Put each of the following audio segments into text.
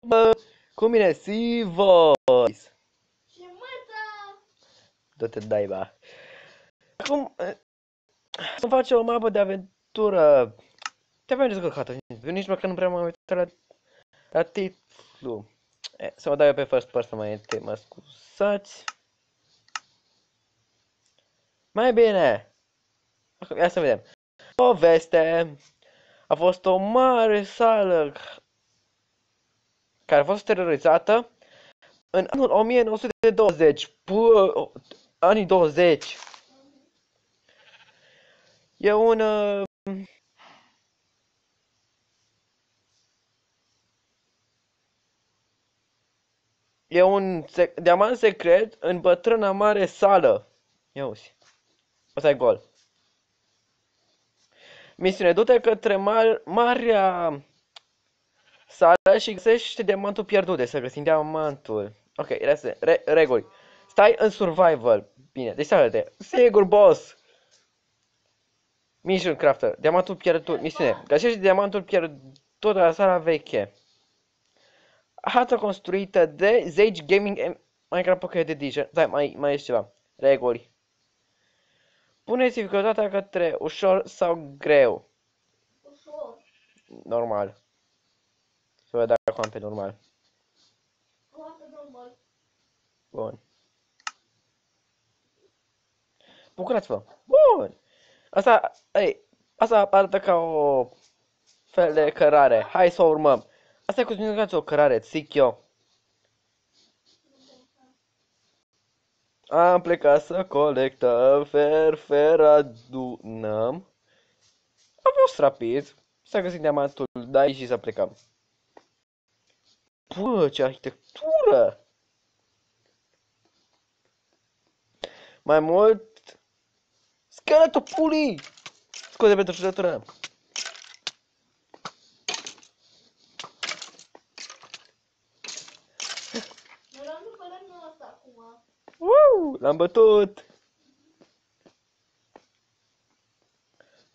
Bă, cu mine, Sivois. Și măta! Du-te, dai, ba. Acum, să face o mapă de aventură. Te aveam descărcat-o. Nici măcar nu prea m-am uitat la titlu. Să mă dau eu pe first person mai întâi, mă scuzați. Mai bine. Acum, ia să vedem. Poveste. A fost o mare sală care a fost terorizată în anul 1920. Anii 20. E un... E un diamant secret în bătrâna mare sală. Ia uzi. Ăsta e gol. Misiune, du-te către marea sală și găsește diamantul pierdut. Deci să găsim diamantul. Ok, reguli. Stai în survival. Bine, deci sală-te. Sigur, boss. Mission Crafter. Diamantul pierdut. Misiune. Găsește diamantul pierdut la sala veche. Harta construită de Zage Gaming Minecraft Pocket Edition. Stai, mai este ceva. Reguli. Puneți dificultatea către ușor sau greu. Ușor. Normal. Să văd dacă am pe normal. Foarte normal. Bun. Bucurați-vă. Bun. Asta arată ca o fel de cărare. Hai să o urmăm. Asta e cu significație o cărare, zic eu. Am plecat să colectăm, adunăm. A fost rapid. S-a găsit diamantul de aici și să plecăm. Bă, ce arhitectură! Mai mult... Scheletul pulii! Scuze pentru jurătură. Noi l-am după lemnul ăsta acum. L-am bătut!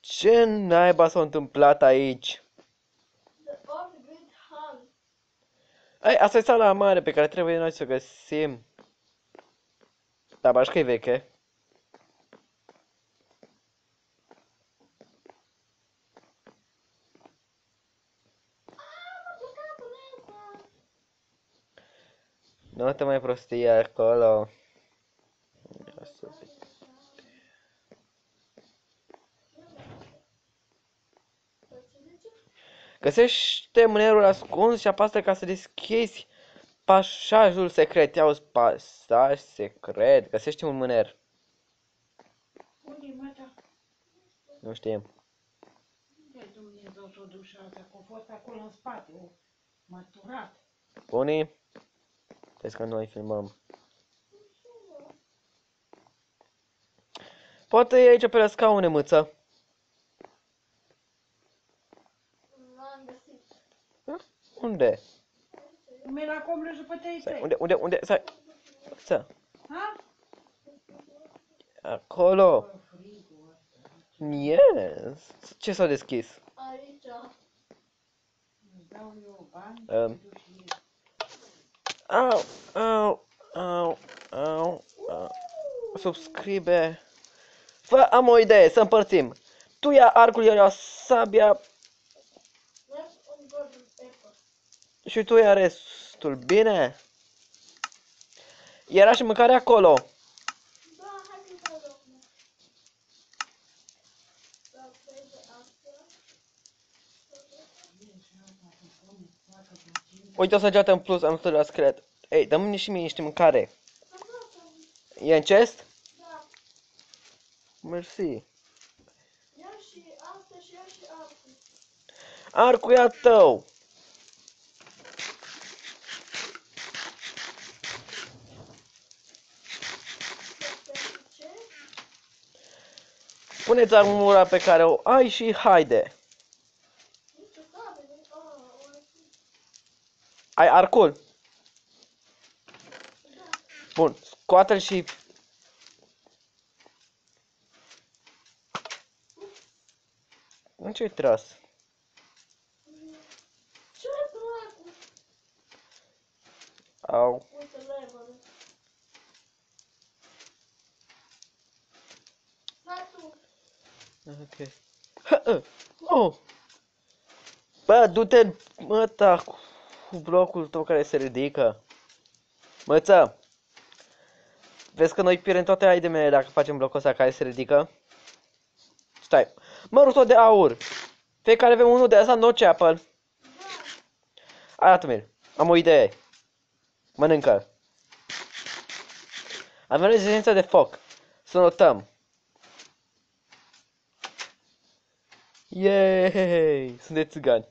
Ce naiba s-a întâmplat aici? The Off-Grid Hunt. Asta e sala mare pe care trebuie noi să o găsim. Da, bași că e veche. M-a blocat în ăsta. Nu te mai prostii acolo. Ia să vedem. Găsește mânerul ascuns și apasă ca să deschizi pasajul secret. Ia uzi, pasaj secret. Găsește un mâner. Unde-i măta? Nu știm. Unde Dumnezeu s-o dușă asta? Că a fost acolo în spate, o măturat. Bunii? Vezi că noi filmăm. Poate e aici pe la scaune, mâță. L-am găsit. Unde? Cum era cobră după tăi Stai, tăi? unde? Stai. Să. Ha? Acolo. Bă, frigul ăsta. Yes. Ce s-a deschis? Aici. Îți dau eu bani și Um. te duci și iei. Au, au. Subscribe. Fă, am o idee, să împărțim. Tu ia arcul, eu iau sabia Merg un golden pepper. și tu ia restul, bine? Era și mâncare acolo. Da, hai să văd acum. Să vede astea. Bine, și asta să pune, facă pe 5. Uite o săgeată în plus, am la secret. Ei, dă-mi și mie niște mâncare. Am dat-o. E în chest? Da. Mersi. Ia și asta și ia și arcul. Arcul e al tău. Pentru ce? Puneți armura pe care o ai și haide. Nici o sabie, nici... o Ai arcul? Da. Bun, scoate-l și... În ce-i tras? Ce dracu? Au. Uite level. Hai tu. Ok. Oh! Bă, du-te, măta, cu blocul tău care se ridică. Măță! Vezi că noi pierdem toate itemele dacă facem blocul ăsta care se ridică? Stai. Măruț de aur. Fiecare avem unul de ăsta, notch apple. Arată-mi. Am o idee. Mănâncă. Avem rezistență de foc. Să notăm. Yay! Sunteți țigani.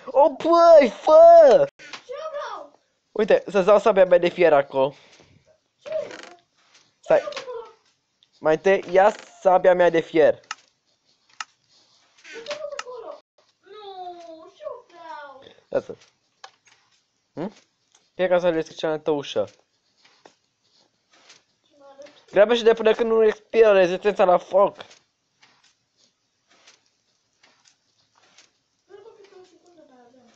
O, băi, fă! Ce vreau? Uite, să-ți dau sabia mea de fier acolo. Ce? Stai. Ce acolo? Mai întâi, ia sabia mea de fier. Ce acolo? Nu, ce vreau? Lasă. Fie ca să deschid cealaltă ușă. Ce mă arăt? Grabă-și de până când nu expiră rezistența la foc. Vreau că câte o secundă mai avem.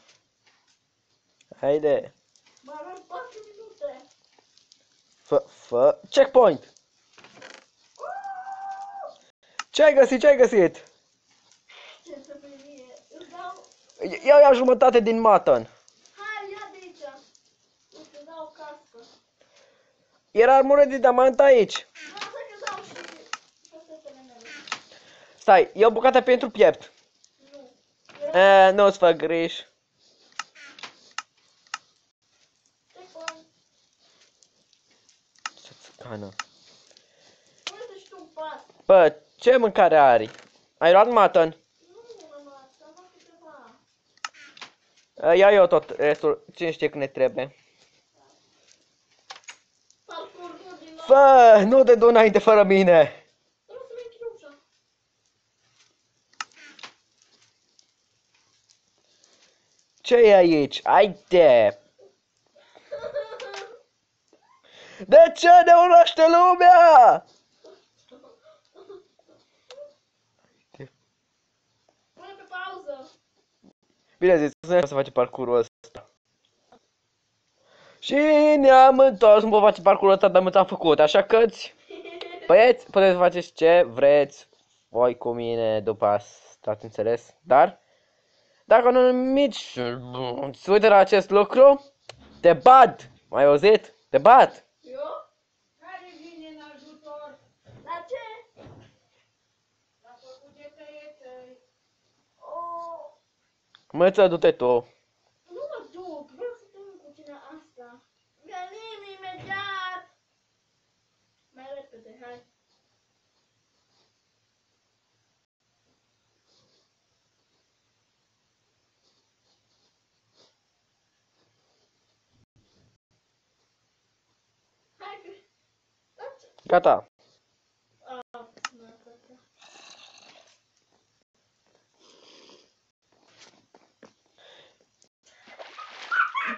Haide. Mai avem 4 minute. Fă. Checkpoint! Ce ai găsit? Ce ai găsit? Ce să fie? Îți dau... Ia jumătate din mutton. Hai, ia de aici. Uite, îți dau o cască. Era armură de diamant aici. Lasă că dau și șosetele mele. Stai, e o bucată pentru piept. Nu. Nu-ți fă griji. Checkpoint. Ce țăcană. Uite și tu un pat. Bă, ce mâncare ai? Ai luat mutton? Nu, mama, am luat câteva. Ia eu tot restul. Cine știe când ne trebuie. Parcurs, nu din nou. Fă, nu te du înainte fără mine. Vreau să-mi închid ușa. Ce e aici? Haide! De ce ne urăște lumea? Pune pe pauză. Bine zis, să face parcurul ăsta. Și ne-am întors, nu pot face parcurul ăsta, dar mult am făcut, așa că-ți... Băieți, puteți să faceți ce vreți voi cu mine după asta, ați înțeles? Dar, dacă nu mici, se uită la acest lucru, te bat! Mai auzit? Te bat! Eu? Care vine în ajutor? La ce? La cugetăie tăi. O... Măță, du-te tu. Nu mă duc, vreau să termin cu cine asta. Venim imediat. Mai repede, hai. Hai că... La ce? Gata. Nu, cred că...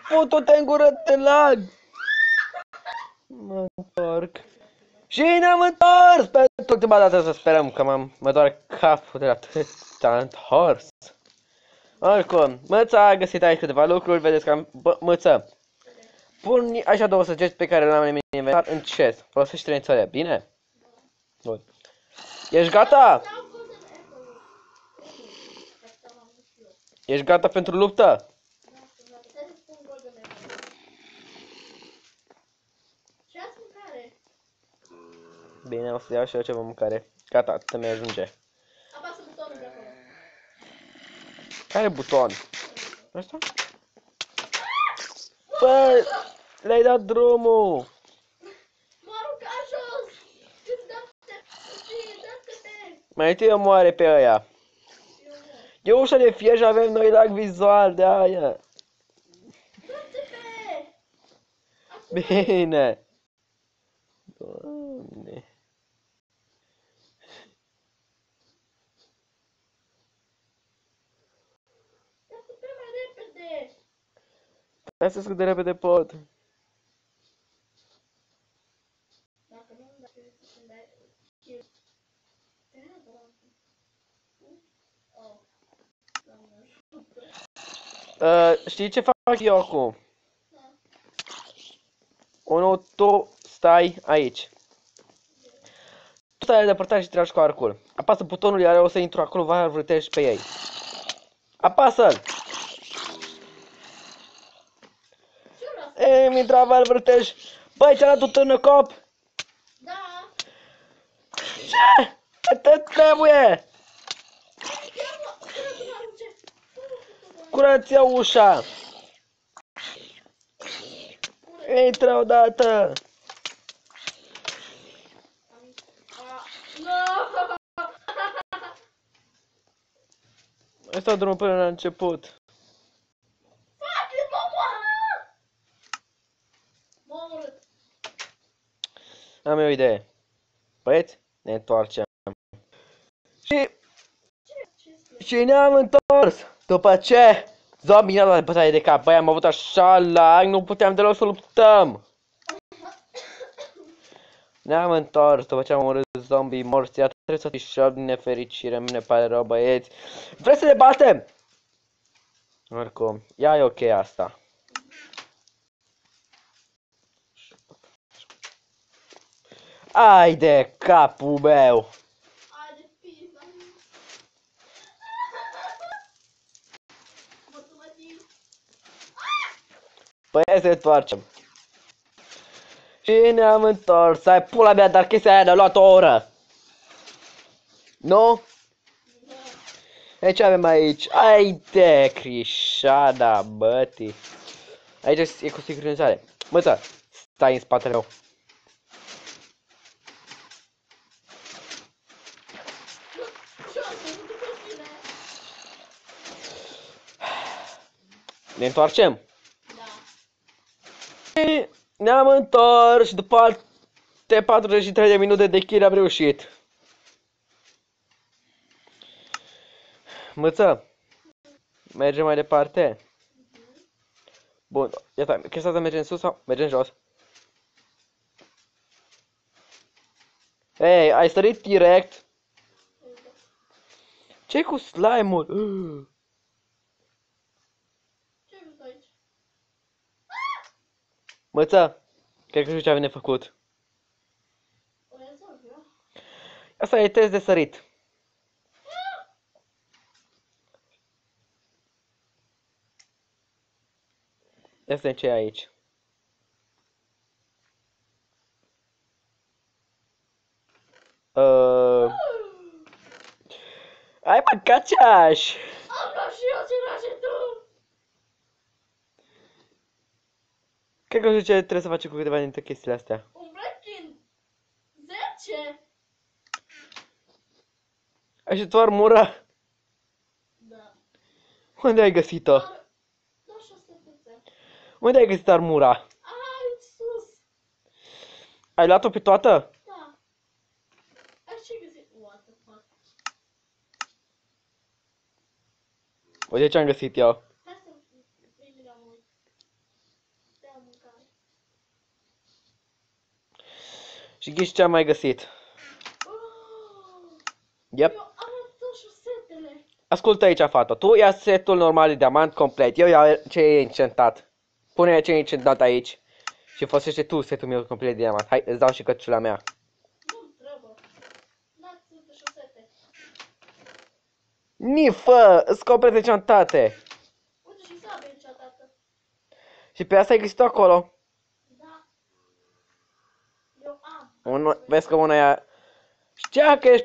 Putu-te în gură, te lag! Mă întorc. Și ne-am întors! Pentru ultima dată să sperăm că mă doare capul de la atâta întors. Oricum, Măța a găsit aici câteva lucruri, vedeți că am... Măță, pun așa două săgeți pe care le-am în inventar în chest. Folosește-le în țările, bine? Bun. Ești gata? Dau cozele Apple-ul. Asta m-am dus eu. Ești gata pentru luptă? Da, sunt gata. Stai să spun cozele Apple-ul. Ce ați mâncare? Bine, o să iau și eu ceva mâncare. Gata, atât mi ajunge. Apasă butonul de acolo. Care buton? Ăsta? Bă, le-ai dat drumul! M-a aruncat jos! Îți dă-te! Mai întâi omoare pe ăia. Eu mor. E ușa de fier și avem noi lag vizual de aia. Dă-te! Bine. Doamne. Dă-te mai repede! Hai să cât de repede pot. Dacă nu, dacă să-mi dai kill. Te neapărat. Oh. Doamne ajută. Știi ce fac eu acum? 1, tu stai aici. Tu stai depărtat și tragi cu arcul. Apasă butonul, iar eu o să intru acolo, va vârtești pe ei. Apasă-l! Ei, mi-intra, va vârtești. Băi, ți-a dat un târnăcop? Da. Ce? Te trebuie! Curăț-ia ușa! Intră odată! Asta drumul până la început. Fuck, m-a omorât. Am eu o idee. Băieți, ne întoarcem. Și ne-am întors. După ce zombie ne-a dat bătaie de cap. Băi, am avut așa lag, nu puteam deloc să luptăm. Ne-am întors după ce am omorât zombie morți. Iată, trebuie să fii șoc din nefericire. Ne pare rău, băieți. Vreți să ne batem? Oricum, ia e ok asta. Ai de capul meu. Ai de pizza. Păi hai să ne întoarcem. Și ne-am întors. Ai pula mea, dar chestia aia ne-a luat o oră. Nu? E ce avem aici? Ai de crișada, bătii. Aici e cu sincronizare. Măță, stai în spatele meu. Ne întoarcem. Și ne-am întors și după alte 43 de minute de kill am reușit. Măță, mergem mai departe. Bun, iată, chestia asta merge în sus sau merge în jos? Ei, ai sărit direct? Ce-i cu slime-ul? Ce vrei aici? Măță, cred că știu ce avem de făcut. O rezolv eu. Asta e test de sărit. Este ce e aici. Ai mă, caceaș! Am luat și eu ce lași tu! Cred că știu ce trebuie să facem cu câteva dintre chestiile astea. Un break-in 10? Ai și tu armura? Da. Unde ai găsit-o? Da, și o stepuță. Unde ai găsit armura? Aici sus. Ai luat-o pe toată? Da. Ai ce găsit? What the fuck? Uite ce am găsit eu. Hai să primi la mult. Te-am mâncare. Și ghiși ce am mai găsit. Yep. Eu am luat șosetele. Ascultă aici, fata. Tu ia setul normal de diamant complet. Eu iau ce e încentat. Pune ce e încentat aici. Și folosește tu setul meu complet de diamant. Hai, îți dau și căciula mea. Nu-mi trebuie. N-ați de șosete. Nifă! Îți complete încentate. Uite și sabie niciodată. Și pe asta ai găsit acolo. Da. Eu am. Vezi că una e... Știa că ești